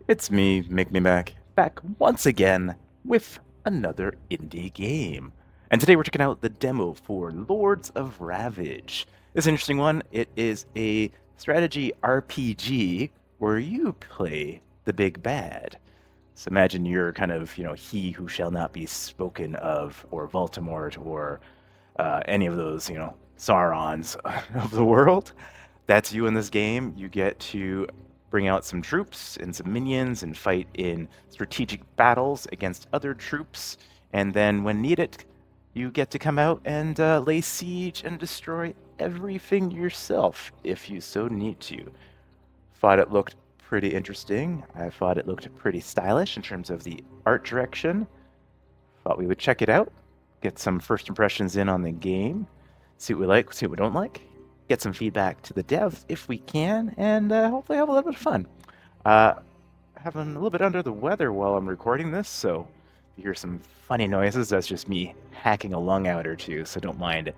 It's me, Make Me back once again with another indie game. And today we're checking out the demo for Lords of Ravage. This interesting one. It is a strategy RPG where you play the big bad. So imagine you're kind of, he who shall not be spoken of, or Voldemort, or any of those, Saurons of the world. That's you in this game. You get to bring out some troops and some minions and fight in strategic battles against other troops. And then, when needed, you get to come out and lay siege and destroy everything yourself if you so need to. Thought it looked pretty interesting. I thought it looked pretty stylish in terms of the art direction. Thought we would check it out, get some first impressions in on the game, see what we like, see what we don't like, get some feedback to the devs if we can, and hopefully have a little bit of fun. Uh, Having a little bit under the weather while I'm recording this, so if you hear some funny noises, that's just me hacking a lung out or two, so don't mind it.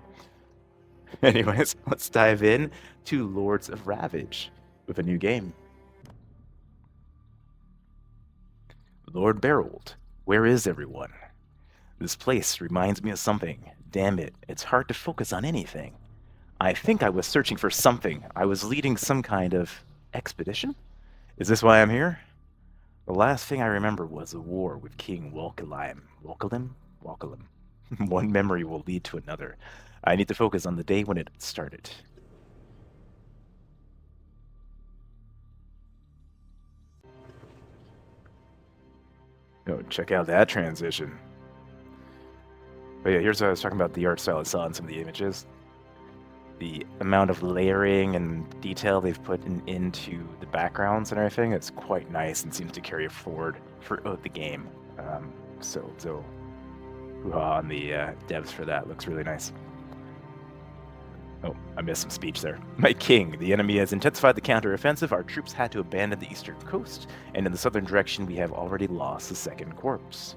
Anyways, let's dive in to Lords of Ravage with a new game. Lord Berold, where is everyone? This place reminds me of something. Damn it, it's hard to focus on anything. I think I was searching for something. I was leading some kind of expedition? Is this why I'm here? The last thing I remember was a war with King Wolkelim. Wolkelim? Wolkelim. One memory will lead to another. I need to focus on the day when it started. Oh, check out that transition. But yeah, here's what I was talking about, the art style I saw in some of the images. The amount of layering and detail they've put into the backgrounds and everything, it's quite nice and seems to carry it forward throughout the game. So hoo-ha on the devs for that. Looks really nice. Oh, I missed some speech there. My king, the enemy has intensified the counter-offensive. Our troops had to abandon the eastern coast, and in the southern direction we have already lost the second corps.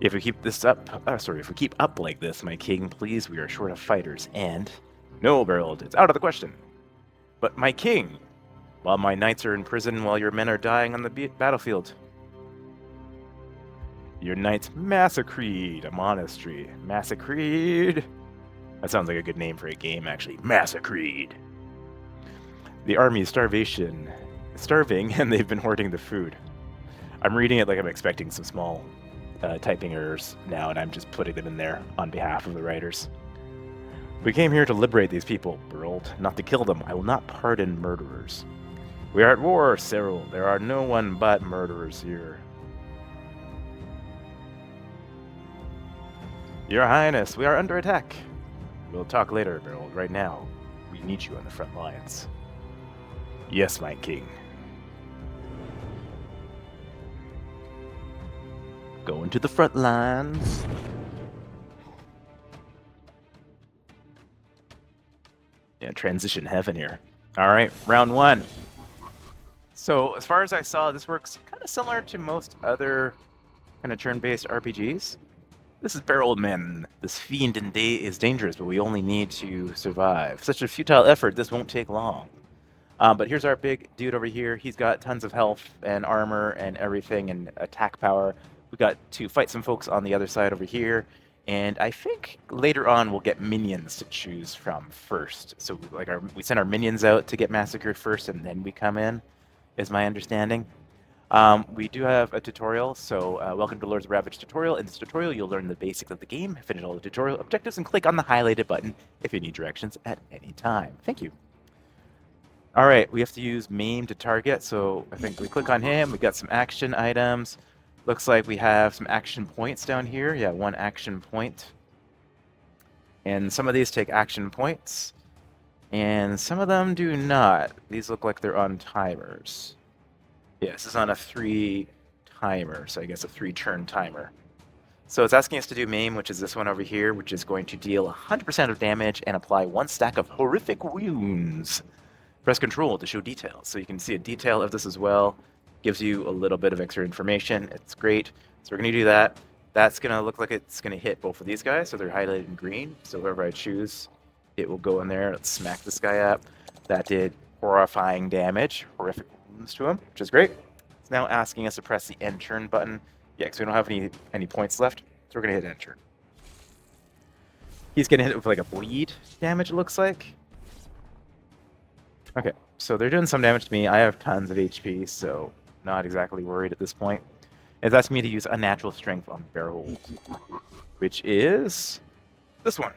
If we keep up like this, my king, please, we are short of fighters, and... No, Berold, it's out of the question. But my king, while my knights are in prison, while your men are dying on the battlefield. Your knights massacred a monastery. Massacred? That sounds like a good name for a game, actually. Massacred. The army is starving, and they've been hoarding the food. I'm reading it like I'm expecting some small typing errors now, and I'm just putting them in there on behalf of the writers. We came here to liberate these people, Berold, not to kill them. I will not pardon murderers. We are at war, Cyril. There are no one but murderers here. Your Highness, we are under attack. We'll talk later, Berold. Right now, we need you on the front lines. Yes, my king. Going to the front lines. Yeah, transition heaven here. All right, round one. So as far as I saw, this works kind of similar to most other kind of turn-based RPGs. This is Berold Man. This fiend in day is dangerous, but we only need to survive. Such a futile effort, this won't take long. But here's our big dude over here. He's got tons of health and armor and everything and attack power. We got to fight some folks on the other side over here. And I think later on we'll get minions to choose from first. So like we send our minions out to get massacred first, and then we come in, is my understanding. We do have a tutorial, so welcome to Lords of Ravage tutorial. In this tutorial, you'll learn the basics of the game, finish all the tutorial objectives, and click on the highlighted button if you need directions at any time. Thank you. All right, we have to use MAME to target, so I think we click on him. We got some action items. Looks like we have some action points down here. Yeah, one action point. And some of these take action points, and some of them do not. These look like they're on timers. Yeah, this is on a 3 timer, so I guess a 3-turn timer. So it's asking us to do MAME, which is this one over here, which is going to deal 100% of damage and apply 1 stack of horrific wounds. Press Control to show details. So you can see a detail of this as well. Gives you a little bit of extra information. It's great. So we're going to do that. That's going to look like it's going to hit both of these guys, so they're highlighted in green. So whoever I choose, it will go in there. Let's smack this guy up. That did horrifying damage, horrific wounds to him, which is great. It's now asking us to press the end turn button. Yeah, because we don't have any points left, so we're gonna hit end turn. He's getting hit with like a bleed damage, it looks like. Okay, so they're doing some damage to me. I have tons of HP, so not exactly worried at this point. It's asking me to use unnatural strength on Bearhold, which is this one.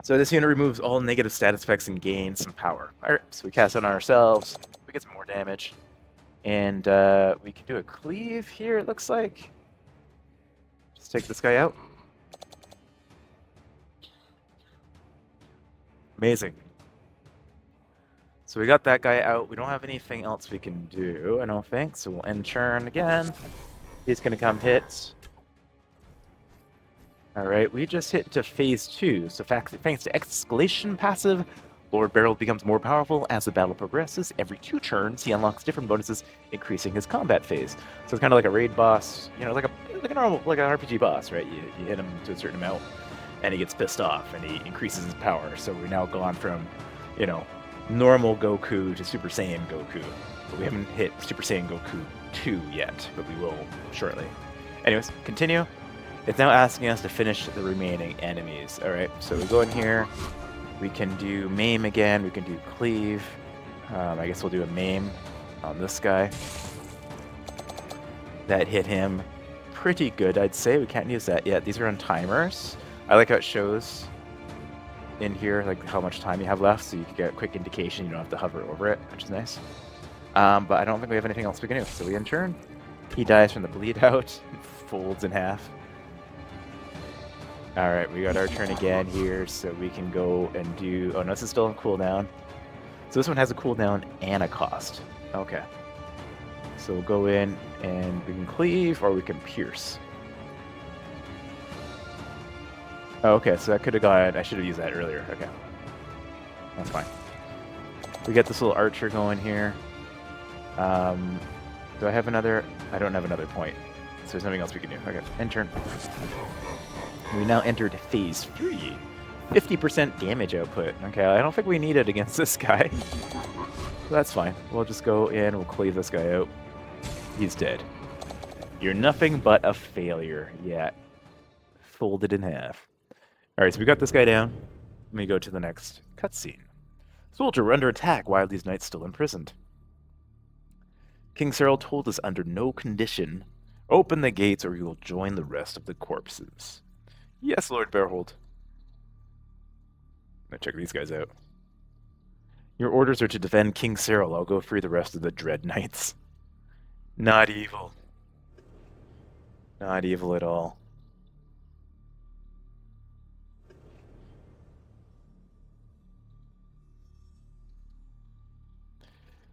So this unit removes all negative status effects and gains some power. Alright, so we cast it on ourselves. We get some more damage. And we can do a cleave here, it looks like. Just take this guy out. Amazing. So we got that guy out. We don't have anything else we can do, I don't think. So we'll end turn again. He's going to come hit. Alright, we just hit to phase 2. So thanks to escalation passive, Lord Bearhold becomes more powerful as the battle progresses. Every 2 turns, he unlocks different bonuses, increasing his combat phase. So it's kind of like a raid boss, you know, like a normal, like an RPG boss, right? You hit him to a certain amount, and he gets pissed off, and he increases his power. So we're now gone from, you know, normal Goku to Super Saiyan Goku. But we haven't hit Super Saiyan Goku 2 yet, but we will shortly. Anyways, continue. It's now asking us to finish the remaining enemies. Alright, so we go in here. We can do maim again. We can do cleave. I guess we'll do a maim on this guy. That hit him pretty good, I'd say. We can't use that yet. These are on timers. I like how it shows in here like how much time you have left, so you can get a quick indication. You don't have to hover over it, which is nice. But I don't think we have anything else we can do. So we end turn. He dies from the bleed out. Folds in half. Alright, we got our turn again here, so we can go and do... Oh, no, this is still on cooldown. So this one has a cooldown and a cost. Okay. So we'll go in and we can cleave or we can pierce. Oh, okay, so that could have gone... I should have used that earlier. Okay. That's fine. We got this little archer going here. Do I have another... I don't have another point. So there's nothing else we can do. Okay, end turn. We now entered phase 3. 50% damage output. Okay, I don't think we need it against this guy. So that's fine. We'll just go in, we'll cleave this guy out. He's dead. You're nothing but a failure. Yeah. Folded in half. Alright, so we got this guy down. Let me go to the next cutscene. Soldier, we're under attack. Why are these knights still imprisoned? King Cyril told us under no condition, open the gates or you will join the rest of the corpses. Yes, Lord Bearhold. Let's check these guys out. Your orders are to defend King Cyril. I'll go free the rest of the Dread Knights. Not evil. Not evil at all.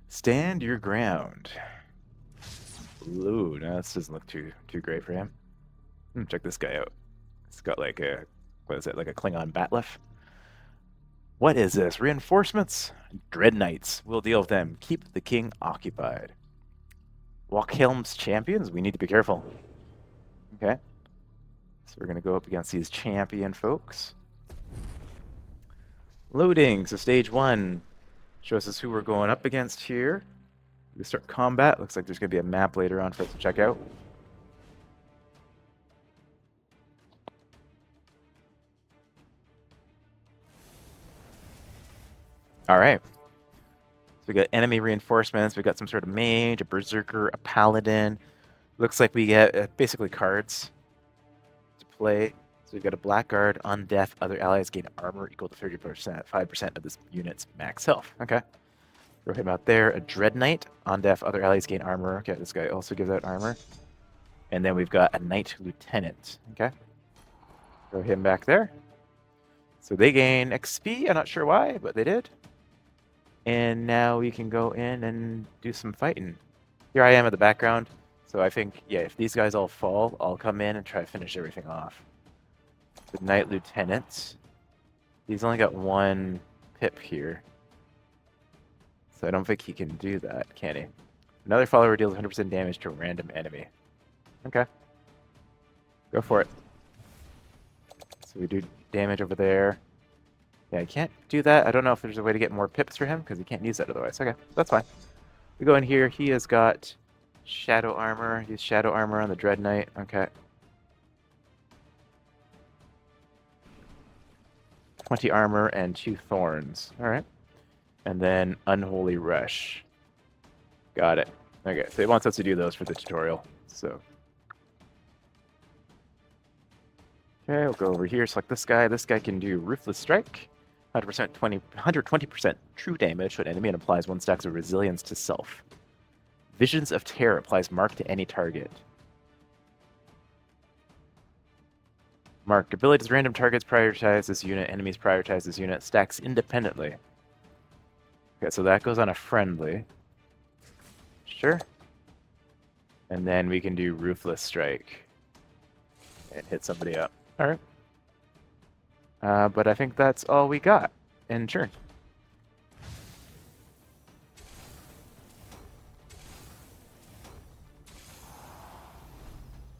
Stand your ground. Ooh, no, this doesn't look too great for him. Check this guy out. It's got like a, what is it, like a Klingon batleth? What is this? Reinforcements? Dread Knights. We'll deal with them. Keep the king occupied. Walkhelm's champions? We need to be careful. Okay. So we're going to go up against these champion folks. Loading. So stage 1 shows us who we're going up against here. We start combat. Looks like there's going to be a map later on for us to check out. Alright. So we got enemy reinforcements, we got some sort of mage, a berserker, a paladin. Looks like we get basically cards to play. So we've got a blackguard, on death, other allies gain armor equal to 30%, 5% of this unit's max health. Okay. Throw him out there. A dread knight, on death, other allies gain armor. Okay, this guy also gives out armor. And then we've got a knight lieutenant. Okay. Throw him back there. So they gain XP, I'm not sure why, but they did. And now we can go in and do some fighting. Here I am in the background. So I think, yeah, if these guys all fall, I'll come in and try to finish everything off. The Knight Lieutenant. He's only got 1 pip here. So I don't think he can do that, can he? Another follower deals 100% damage to a random enemy. Okay. Go for it. So we do damage over there. Yeah, I can't do that. I don't know if there's a way to get more pips for him, because he can't use that otherwise. Okay, that's fine. We go in here. He has got Shadow armor. Use shadow armor on the Dread Knight. Okay. 20 armor and 2 thorns. Alright. And then Unholy Rush. Got it. Okay, so it wants us to do those for the tutorial. So. Okay, we'll go over here, select this guy. This guy can do Ruthless Strike. 120% true damage to an enemy and applies 1 stack of resilience to self. Visions of Terror applies mark to any target. Mark. Abilities random targets prioritize this unit. Enemies prioritize this unit. Stacks independently. Okay, so that goes on a friendly. Sure. And then we can do Ruthless Strike. And hit somebody up. Alright. But I think that's all we got in turn.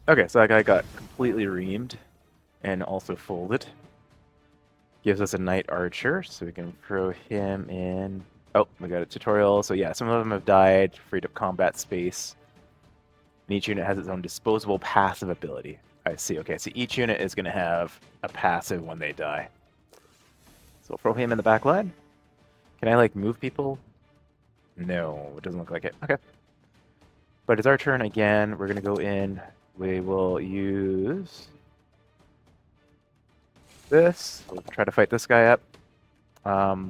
Okay, so that guy got completely reamed and also folded. Gives us a Knight Archer, so we can throw him in. Oh, we got a tutorial. So yeah, some of them have died, freed up combat space. And each unit has its own disposable passive ability. I see. Okay, so each unit is going to have a passive when they die. So we'll throw him in the back line. Can I, like, move people? No, it doesn't look like it. Okay. But it's our turn again. We're going to go in. We will use this. We'll try to fight this guy up.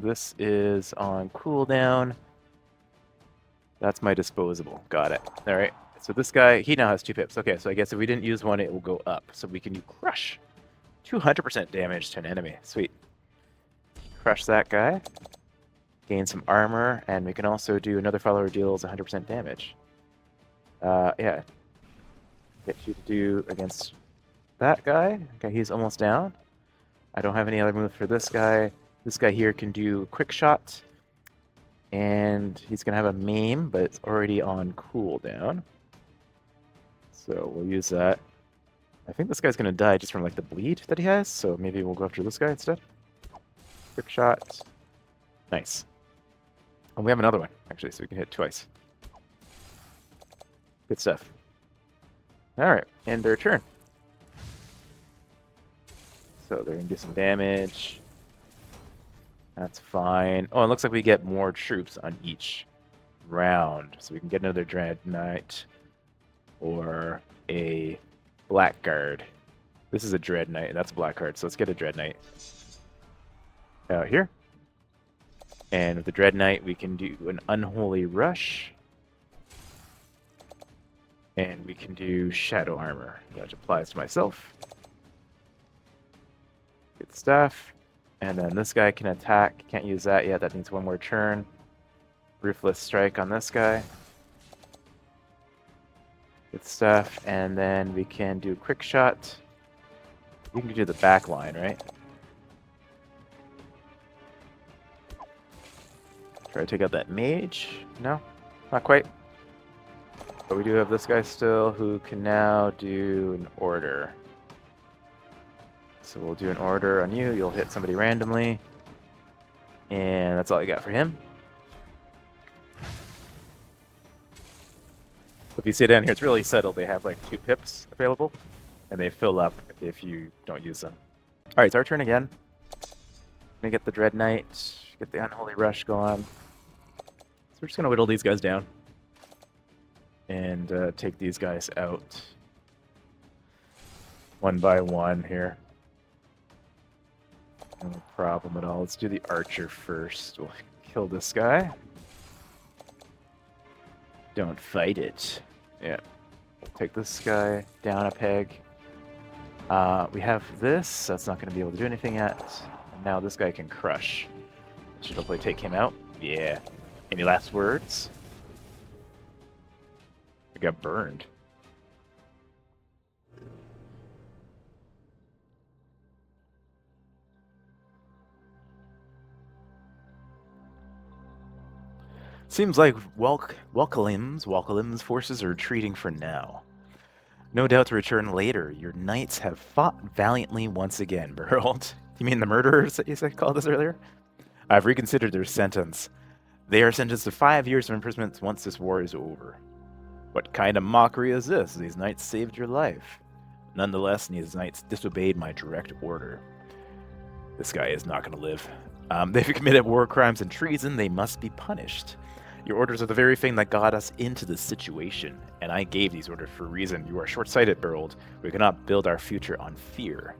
This is on cooldown. That's my disposable. Got it. All right. So this guy, he now has 2 pips. Okay, so I guess if we didn't use one, it will go up. So we can do Crush. 200% damage to an enemy. Sweet. Crush that guy. Gain some armor, and we can also do another follower deals 100% damage. Yeah. Get you to do against that guy. Okay, he's almost down. I don't have any other moves for this guy. This guy here can do Quick Shot. And he's going to have a maim, but it's already on cooldown. So we'll use that. I think this guy's going to die just from like the bleed that he has, so maybe we'll go after this guy instead. Quick Shot. Nice. And we have another one, actually, so we can hit twice. Good stuff. Alright, end their turn. So they're going to do some damage. That's fine. Oh, it looks like we get more troops on each round. So we can get another Dread Knight or a Blackguard. This is a Dread Knight, and that's a Blackguard, so let's get a Dread Knight out here. And with the Dread Knight, we can do an Unholy Rush. And we can do Shadow Armor, which applies to myself. Good stuff. And then this guy can attack. Can't use that yet. That needs one more turn. Ruthless Strike on this guy. Good stuff. And then we can do Quick Shot. We can do the back line, right? Try to take out that mage. No, not quite. But we do have this guy still who can now do an order. So we'll do an order on you. You'll hit somebody randomly. And that's all I got for him. If you see down here, it's really subtle. They have like 2 pips available. And they fill up if you don't use them. Alright, it's our turn again. Gonna get the Dread Knight. Get the Unholy Rush going. So we're just gonna whittle these guys down. And take these guys out. One by one here. No problem at all. Let's do the Archer first. We'll kill this guy. Don't fight it. Yeah. We'll take this guy down a peg. We have this. That's not going to be able to do anything yet. And now this guy can crush. Should hopefully take him out. Yeah. Any last words? I got burned. Seems like Walkalim's forces are retreating for now. No doubt to return later. Your knights have fought valiantly once again, Berld. You mean the murderers that you said called us earlier? I've reconsidered their sentence. They are sentenced to 5 years of imprisonment once this war is over. What kind of mockery is this? These knights saved your life. Nonetheless, these knights disobeyed my direct order. This guy is not going to live. They've committed war crimes and treason. They must be punished. Your orders are the very thing that got us into this situation, and I gave these orders for a reason. You are short-sighted, Berold. We cannot build our future on fear.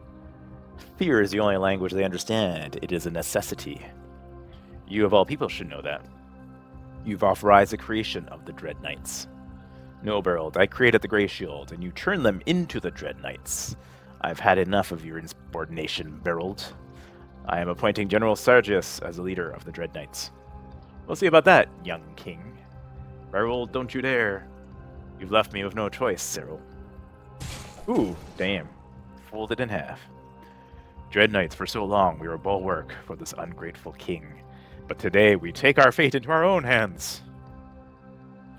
Fear is the only language they understand. It is a necessity. You of all people should know that. You've authorized the creation of the Dread Knights. No, Berold, I created the Grey Shield, and you turned them into the Dread Knights. I've had enough of your insubordination, Berold. I am appointing General Sargius as the leader of the Dread Knights. We'll see about that, young king. Berold, don't you dare. You've left me with no choice, Cyril. Ooh, damn. Folded in half. Dread Knights, for so long we were bulwark for this ungrateful king. But today we take our fate into our own hands.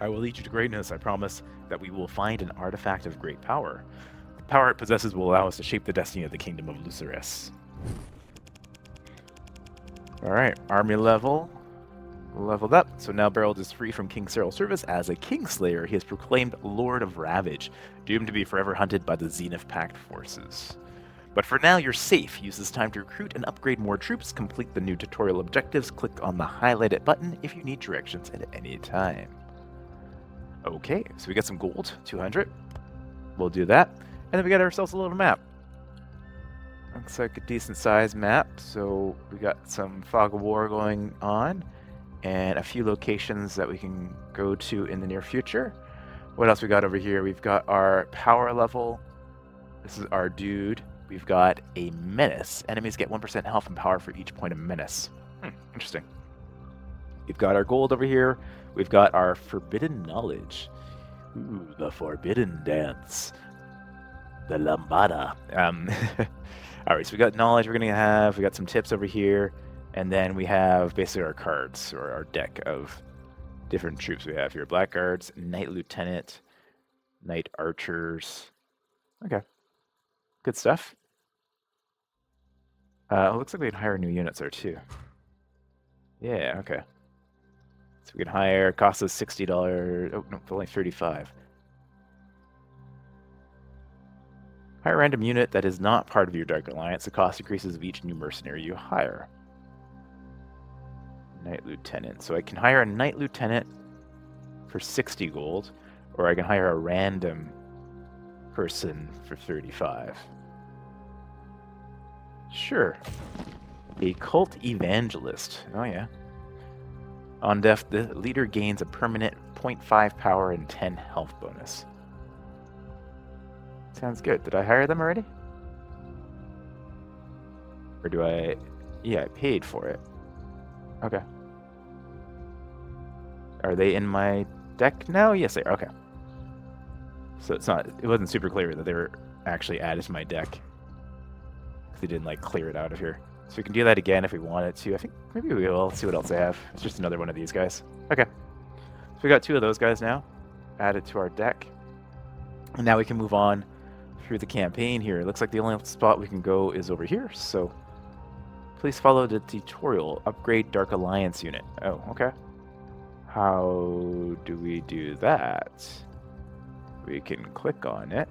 I will lead you to greatness, I promise, that we will find an artifact of great power. The power it possesses will allow us to shape the destiny of the kingdom of Lucerys. Alright, army leveled up. So now Berold is free from King Cyril's service. As a Kingslayer, he is proclaimed Lord of Ravage, doomed to be forever hunted by the Zenith Pact forces. But for now, you're safe. Use this time to recruit and upgrade more troops, complete the new tutorial objectives, click on the highlighted button if you need directions at any time. Okay, so we got some gold, 200. We'll do that. And then we got ourselves a little map. Looks like a decent sized map. So we got some fog of war going on and a few locations that we can go to in the near future. What else we got over here? We've got our power level. This is our dude. We've got a menace. Enemies get 1% health and power for each point of menace. Interesting. We've got our gold over here. We've got our forbidden knowledge. Ooh, the forbidden dance. The lambada. Alright, so we got knowledge we got some tips over here, and then we have basically our cards, or our deck of different troops we have here. Blackguards, Knight Lieutenant, Knight Archers. Okay. Good stuff. It looks like we can hire new units there too. Yeah, okay. So we can hire, cost us $60. Oh, no, only $35. Hire a random unit that is not part of your Dark Alliance. The cost increases with each new mercenary you hire. Knight Lieutenant. So I can hire a Knight Lieutenant for 60 gold, or I can hire a random person for 35. Sure. A Cult Evangelist. Oh yeah. On death, the leader gains a permanent 0.5 power and 10 health bonus. Sounds good. Did I hire them already? Or do I... Yeah, I paid for it. Okay. Are they in my deck now? Yes, they are. Okay. So it wasn't super clear that they were actually added to my deck. Because they didn't, like, clear it out of here. So we can do that again if we wanted to. I think maybe we will. See what else I have. It's just another one of these guys. Okay. So we got 2 of those guys now added to our deck. And now we can move on through the campaign here. It looks like the only spot we can go is over here. So please follow the tutorial. Upgrade Dark Alliance unit. Oh, okay. How do we do that? We can click on it.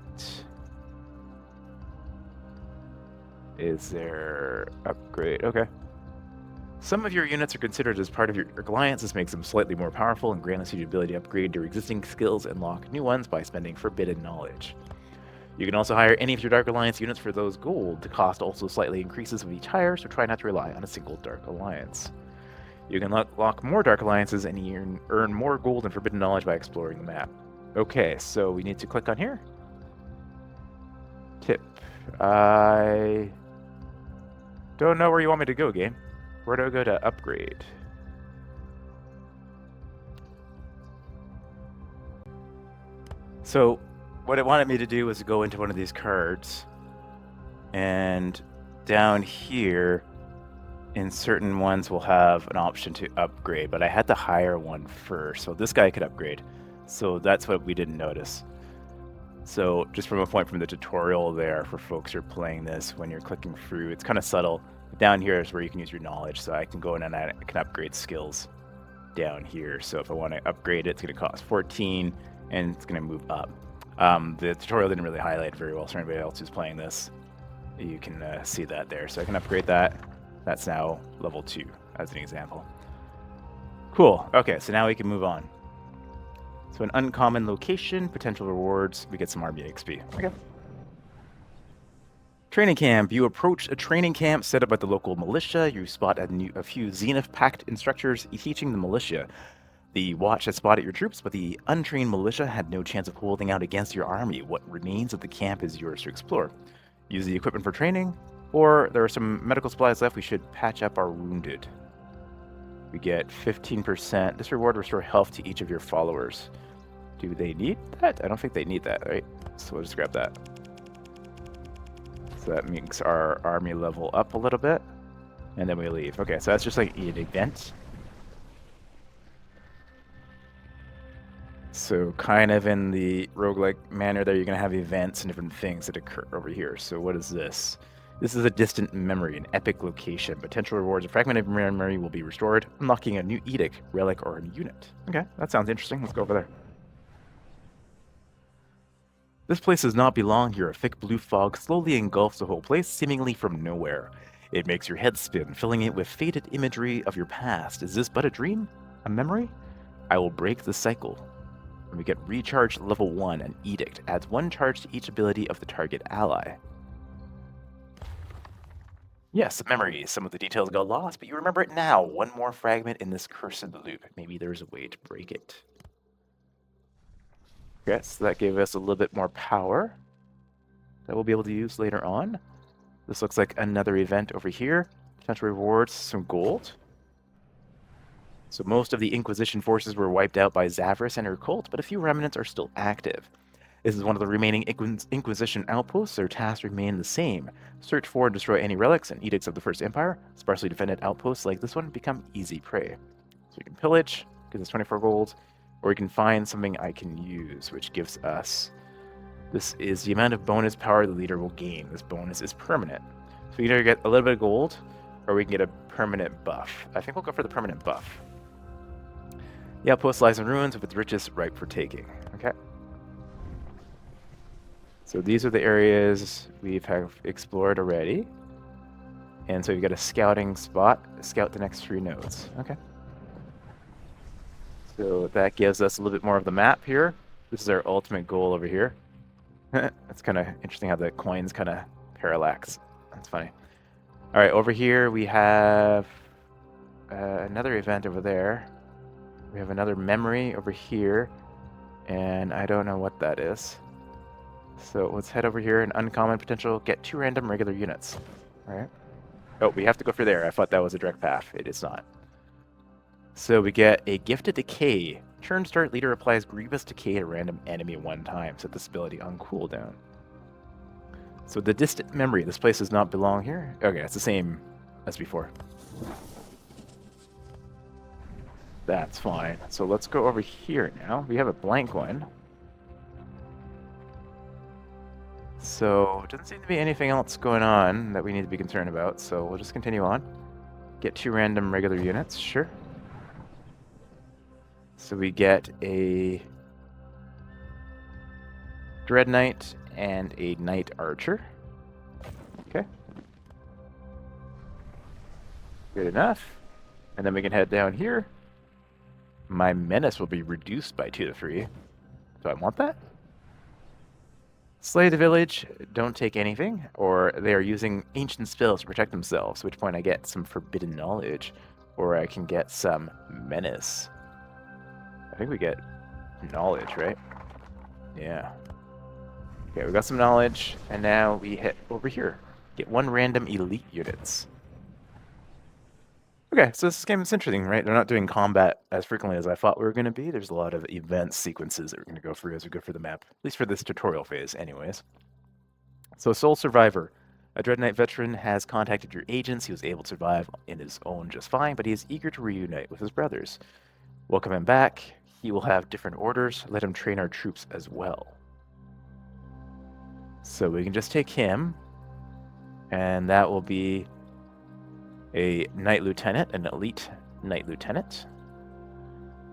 Is there upgrade? Okay. Some of your units are considered as part of your alliance. This makes them slightly more powerful and grants you the ability to upgrade your existing skills and lock new ones by spending forbidden knowledge. You can also hire any of your Dark Alliance units for those gold. The cost also slightly increases with each hire, so try not to rely on a single Dark Alliance. You can lock more Dark Alliances and earn more gold and forbidden knowledge by exploring the map. Okay, so we need to click on here. Tip. I don't know where you want me to go, game. Where do I go to upgrade? So what it wanted me to do was go into one of these cards, and down here in certain ones we'll have an option to upgrade, but I had to hire one first. So this guy could upgrade. So that's what we didn't notice. So just from a point from the tutorial there for folks who are playing this, when you're clicking through, it's kind of subtle. Down here is where you can use your knowledge. So I can go in and I can upgrade skills down here. So if I want to upgrade it, it's going to cost 14. and it's going to move up. The tutorial didn't really highlight very well, so anybody else who's playing this, you can see that there. So I can upgrade that. That's now level 2, as an example. Cool. Okay, so now we can move on. So an uncommon location, potential rewards, we get some army XP. Okay. Training camp. You approach a training camp set up by the local militia. You spot a few Zenith Pact instructors teaching the militia. The watch had spotted your troops, but the untrained militia had no chance of holding out against your army. What remains of the camp is yours to explore. Use the equipment for training, or there are some medical supplies left. We should patch up our wounded. We get 15%. This reward restore health to each of your followers. Do they need that? I don't think they need that, right? So we'll just grab that. So that makes our army level up a little bit, and then we leave. Okay, so that's just like an event. So kind of in the roguelike manner there, you're going to have events and different things that occur over here. So what is this? This is a distant memory, an epic location. Potential rewards, a fragmented memory will be restored, unlocking a new edict, relic, or a unit. Okay, that sounds interesting. Let's go over there. This place does not belong here. A thick blue fog slowly engulfs the whole place, seemingly from nowhere. It makes your head spin, filling it with faded imagery of your past. Is this but a dream? A memory? I will break the cycle. And we get recharge level 1, an edict. Adds 1 charge to each ability of the target ally. Yes, memories. Some of the details got lost, but you remember it now. 1 more fragment in this cursed loop. Maybe there's a way to break it. Yes, that gave us a little bit more power that we'll be able to use later on. This looks like another event over here. Potential rewards, some gold. So most of the Inquisition forces were wiped out by Zavras and her cult, but a few remnants are still active. This is one of the remaining Inquisition outposts. Their tasks remain the same. Search for and destroy any relics and edicts of the First Empire. Sparsely defended outposts like this one become easy prey. So we can pillage, gives us 24 gold, or we can find something I can use, which gives us... This is the amount of bonus power the leader will gain. This bonus is permanent. So we can either get a little bit of gold, or we can get a permanent buff. I think we'll go for the permanent buff. The outpost lies in ruins with its riches ripe for taking. Okay. So these are the areas we have explored already. And so we've got a scouting spot. Scout the next 3 nodes. Okay. So that gives us a little bit more of the map here. This is our ultimate goal over here. That's kind of interesting how the coins kind of parallax. That's funny. All right, over here we have another event over there. We have another memory over here, and I don't know what that is. So let's head over here. An uncommon potential, get 2 random regular units. All right. Oh, we have to go through there. I thought that was a direct path. It is not. So we get a gifted decay. Turn start, leader applies grievous decay to random enemy 1 time. Set this ability on cooldown. So the distant memory. This place does not belong here. Okay, it's the same as before. That's fine. So let's go over here now. We have a blank one. So it doesn't seem to be anything else going on that we need to be concerned about. So we'll just continue on. Get 2 random regular units. Sure. So we get a Dread Knight and a Knight Archer. Okay. Good enough. And then we can head down here. My menace will be reduced by 2 to 3. Do I want that? Slay the village, don't take anything, or they are using ancient spells to protect themselves, at which point I get some forbidden knowledge, or I can get some menace. I think we get knowledge, right? Yeah. Okay, we got some knowledge, and now we hit over here. Get 1 random elite units. Okay, so this game is interesting, right? They're not doing combat as frequently as I thought we were going to be. There's a lot of event sequences that we're going to go through as we go through the map, at least for this tutorial phase anyways. So Sole Survivor. A Dread Knight veteran has contacted your agents. He was able to survive in his own just fine, but he is eager to reunite with his brothers. Welcome him back. He will have different orders. Let him train our troops as well. So we can just take him, and that will be a Knight Lieutenant, an elite Knight Lieutenant.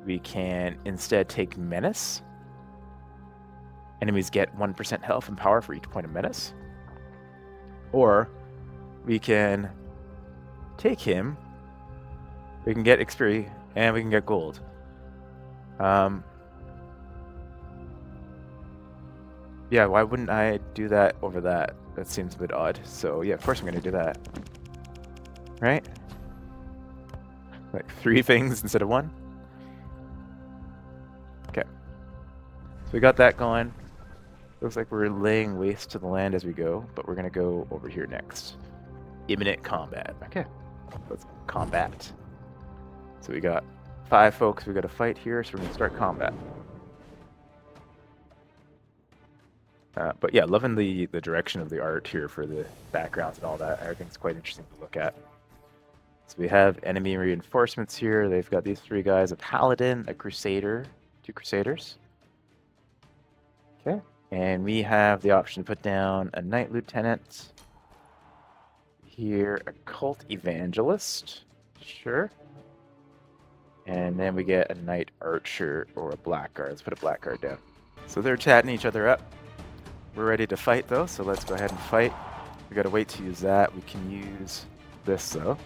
We can instead take Menace. Enemies get 1% health and power for each point of menace. Or we can take him, we can get XP, and we can get gold. Yeah, why wouldn't I do that over that? That seems a bit odd. So yeah, of course I'm going to do that. Right? Like 3 things instead of 1. Okay. So we got that going. Looks like we're laying waste to the land as we go, but we're going to go over here next. Imminent combat. Okay. Let's combat. So we got 5 folks we got to fight here, so we're going to start combat. But yeah, loving the direction of the art here for the backgrounds and all that. I think it's quite interesting to look at. So we have enemy reinforcements here. They've got these 3 guys, a paladin, a crusader, 2 crusaders. Okay. And we have the option to put down a knight lieutenant. Here, a cult evangelist. Sure. And then we get a knight archer or a blackguard. Let's put a blackguard down. So they're chatting each other up. We're ready to fight though, so let's go ahead and fight. We gotta wait to use that. We can use this though.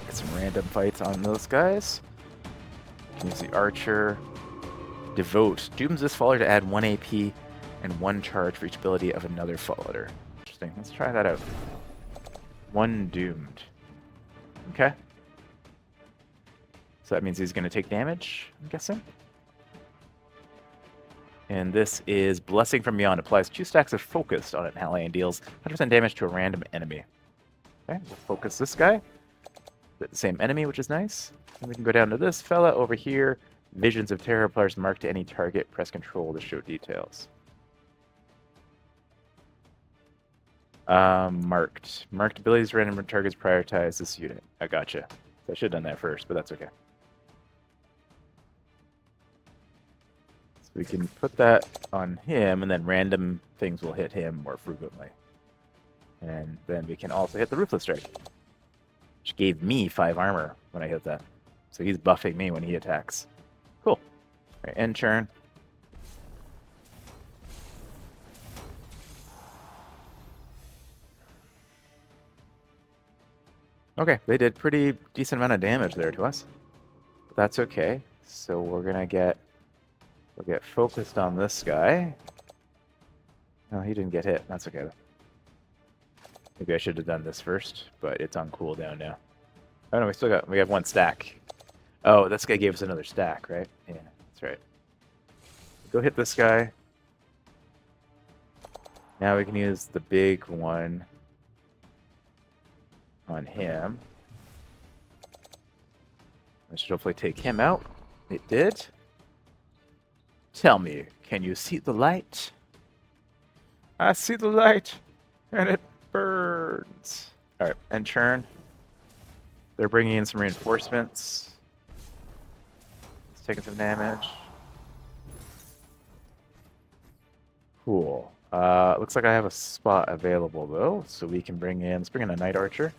Get some random fights on those guys. We can use the archer. Devote. Dooms this follower to add 1 AP and 1 charge for each ability of another follower. Interesting. Let's try that out. 1 doomed. Okay. So that means he's gonna take damage, I'm guessing. And this is Blessing from Beyond. Applies 2 stacks of focus on an ally and deals 100% damage to a random enemy. Okay, we'll focus this guy. The same enemy, which is nice. And we can go down to this fella over here. Visions of Terror applies mark to any target. Press Control to show details. Marked. Marked abilities random targets prioritize this unit. I gotcha. So I should have done that first, but that's okay. We can put that on him, and then random things will hit him more frequently. And then we can also hit the Ruthless Strike, which gave me 5 armor when I hit that. So he's buffing me when he attacks. Cool. All right, end turn. Okay, they did pretty decent amount of damage there to us. But that's okay. So we're gonna get... We'll get focused on this guy. No, he didn't get hit. That's okay. Maybe I should have done this first, but it's on cooldown now. Oh no, we have 1 stack. Oh, this guy gave us another stack, right? Yeah, that's right. Go hit this guy. Now we can use the big one on him. I should hopefully take him out. It did. Tell me, can you see the light? I see the light, and it burns. All right, and churn. They're bringing in some reinforcements. It's taking some damage. Cool. Looks like I have a spot available though, so we can bring in. Let's bring in a knight archer.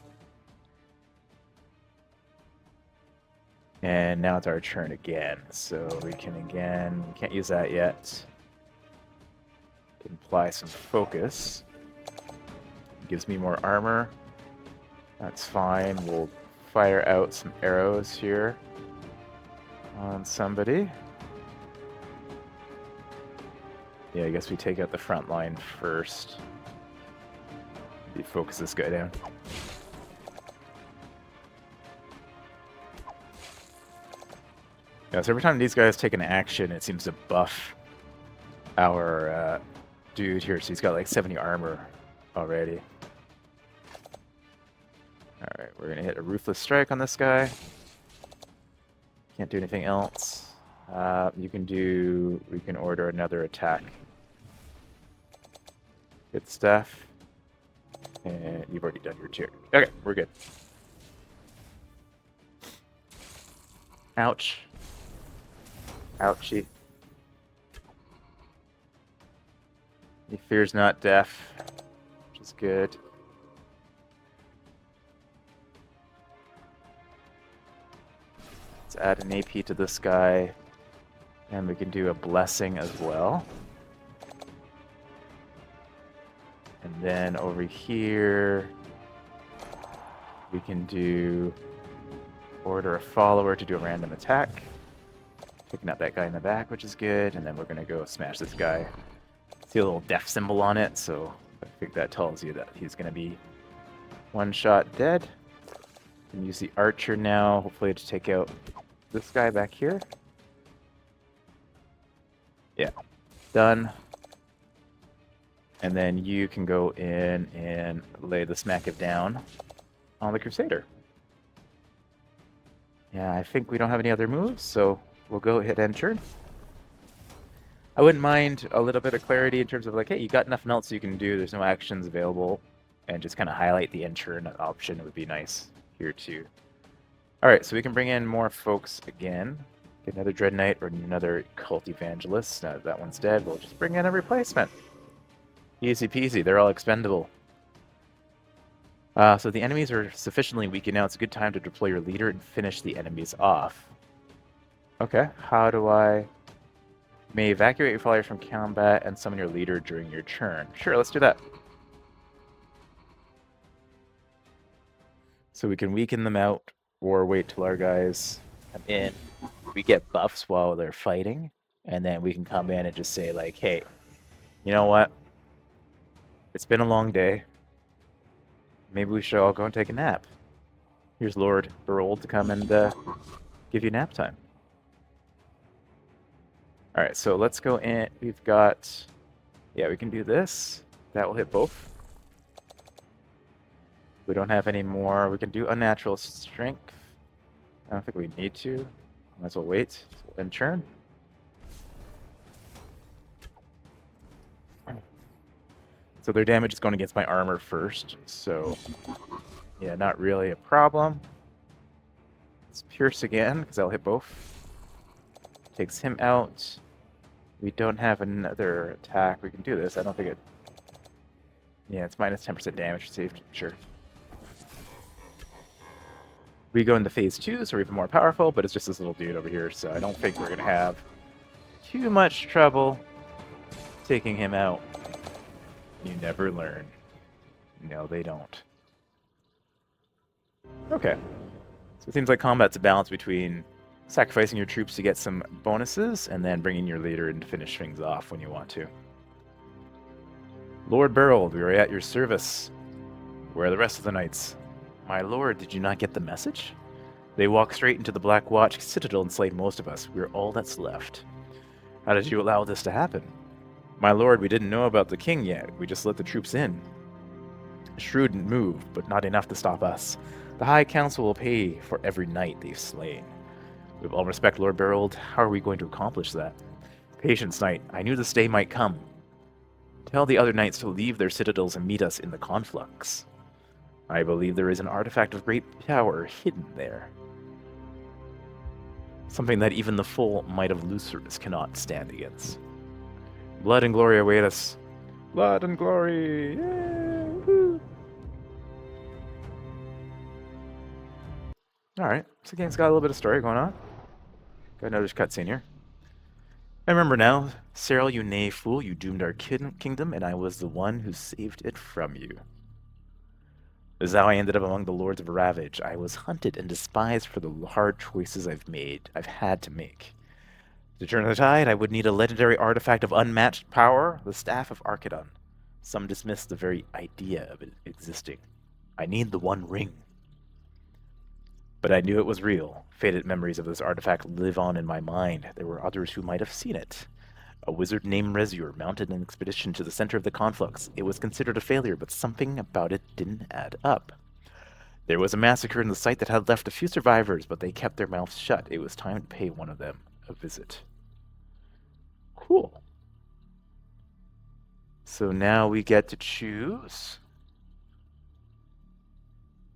And now it's our turn again, so we can again, we can't use that yet. Can apply some focus. Gives me more armor. That's fine. We'll fire out some arrows here on somebody. Yeah, I guess we take out the front line first. Maybe focus this guy down. Yeah, so every time these guys take an action, it seems to buff our dude here. So he's got like 70 armor already. Alright, we're going to hit a Ruthless Strike on this guy. Can't do anything else. We can order another attack. Good stuff. And you've already done your turn. Okay, we're good. Ouch. Ouchie. He fears not death, which is good. Let's add an AP to this guy, and we can do a blessing as well. And then over here, we can do order a follower to do a random attack. Picking up that guy in the back, which is good. And then we're going to go smash this guy. See a little death symbol on it, so I think that tells you that he's going to be one shot dead. And use the archer now, hopefully to take out this guy back here. Yeah, done. And then you can go in and lay the smack of down on the Crusader. Yeah, I think we don't have any other moves, so we'll go hit end turn. I wouldn't mind a little bit of clarity in terms of like, hey, you got nothing else you can do, there's no actions available, and just kind of highlight the end turn option would be nice here too. Alright, so we can bring in more folks again. Get another Dread Knight or another Cult Evangelist. Now that that one's dead, we'll just bring in a replacement. Easy peasy, they're all expendable. So the enemies are sufficiently weakened now. It's a good time to deploy your leader and finish the enemies off. Okay, how do I... May evacuate your followers from combat and summon your leader during your turn. Sure, let's do that. So we can weaken them out or wait till our guys come in. We get buffs while they're fighting, and then we can come in and just say like, hey, you know what? It's been a long day. Maybe we should all go and take a nap. Here's Lord Berold to come and give you nap time. Alright, so let's go in. We've got... Yeah, we can do this. That will hit both. We don't have any more. We can do unnatural strength. I don't think we need to. Might as well wait and churn. So their damage is going against my armor first, so yeah, not really a problem. Let's pierce again, because I'll hit both. Takes him out. We don't have another attack. We can do this. I don't think it... Yeah, it's minus 10% damage received. Sure. We go into phase 2, so we're even more powerful, but it's just this little dude over here, so I don't think we're going to have too much trouble taking him out. You never learn. No, they don't. Okay. So it seems like combat's a balance between sacrificing your troops to get some bonuses and then bringing your leader in to finish things off when you want to. Lord Berold, we are at your service. Where are the rest of the knights? My lord, did you not get the message? They walked straight into the Black Watch Citadel and slayed most of us. We're all that's left. How did you allow this to happen? My lord, we didn't know about the king yet. We just let the troops in. A shrewd move, but not enough to stop us. The High Council will pay for every knight they've slain. With all respect, Lord Berold, how are we going to accomplish that? Patience, knight. I knew this day might come. Tell the other knights to leave their citadels and meet us in the conflux. I believe there is an artifact of great power hidden there. Something that even the full might of Lucerus cannot stand against. Blood and glory await us. Blood and glory! Yay! Woo! Alright, so the game's got a little bit of story going on. Got another cutscene here. I remember now, Cyril, you knave fool, you doomed our kingdom, and I was the one who saved it from you. This is how I ended up among the Lords of Ravage. I was hunted and despised for the hard choices I've had to make. To turn the tide, I would need a legendary artifact of unmatched power, the Staff of Archidon. Some dismiss the very idea of it existing. I need the One Ring. But I knew it was real. Faded memories of this artifact live on in my mind. There were others who might have seen it. A wizard named Rezur mounted an expedition to the center of the conflux. It was considered a failure, but something about it didn't add up. There was a massacre in the site that had left a few survivors, but they kept their mouths shut. It was time to pay one of them a visit. Cool. So now we get to choose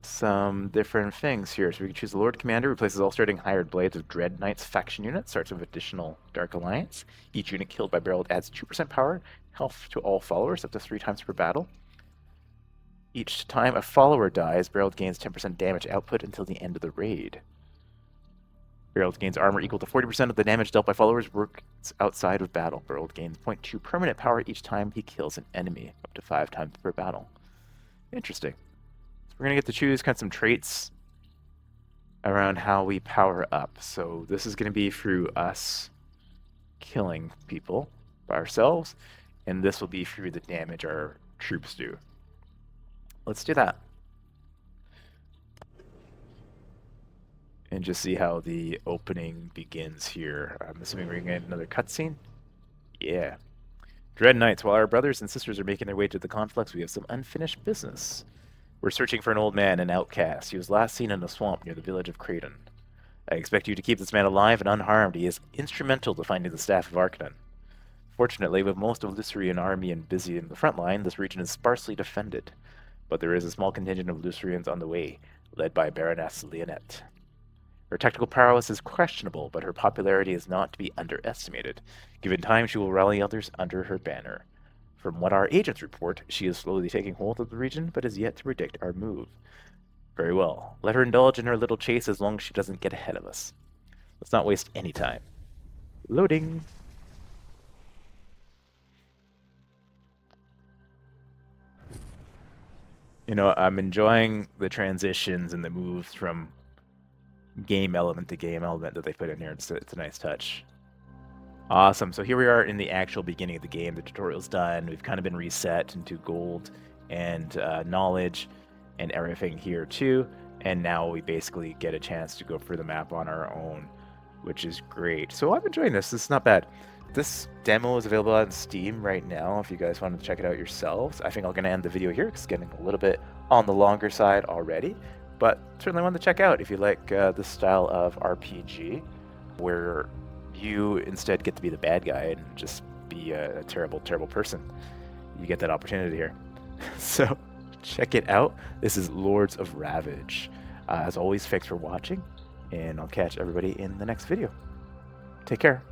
some different things here. So we can choose the Lord Commander, replaces all starting hired blades with Dread Knights faction unit, starts with additional Dark Alliance. Each unit killed by Berold adds 2% power, health to all followers, up to 3 times per battle. Each time a follower dies, Berold gains 10% damage output until the end of the raid. Herald gains armor equal to 40% of the damage dealt by followers works outside of battle. Herald gains 0.2 permanent power each time he kills an enemy, up to 5 times per battle. Interesting. So we're going to get to choose kind of some traits around how we power up. So this is going to be through us killing people by ourselves, and this will be through the damage our troops do. Let's do that. And just see how the opening begins here. I'm assuming we're going to get another cutscene. Yeah. Dread Knights, while our brothers and sisters are making their way to the conflicts, we have some unfinished business. We're searching for an old man, an outcast. He was last seen in a swamp near the village of Creighton. I expect you to keep this man alive and unharmed. He is instrumental to finding the Staff of Arcanum. Fortunately, with most of Lucerian army and busy in the front line, this region is sparsely defended. But there is a small contingent of Lucerians on the way, led by Baroness Leonette. Her technical prowess is questionable, but her popularity is not to be underestimated. Given time, she will rally others under her banner. From what our agents report, she is slowly taking hold of the region, but is yet to predict our move. Very well. Let her indulge in her little chase as long as she doesn't get ahead of us. Let's not waste any time. Loading. You know, I'm enjoying the transitions and the moves from game element to game element that they put in here. It's a nice touch. Awesome. So here we are in the actual beginning of the game. The tutorial's done. We've kind of been reset into gold and knowledge and everything here too. And now we basically get a chance to go through the map on our own, which is great. So I'm enjoying this. This is not bad. This demo is available on Steam right now if you guys want to check it out yourselves. I think I'm going to end the video here because it's getting a little bit on the longer side already. But certainly want to check out if you like this style of RPG where you instead get to be the bad guy and just be a terrible, terrible person. You get that opportunity here. So check it out. This is Lords of Ravage. As always, thanks for watching, and I'll catch everybody in the next video. Take care.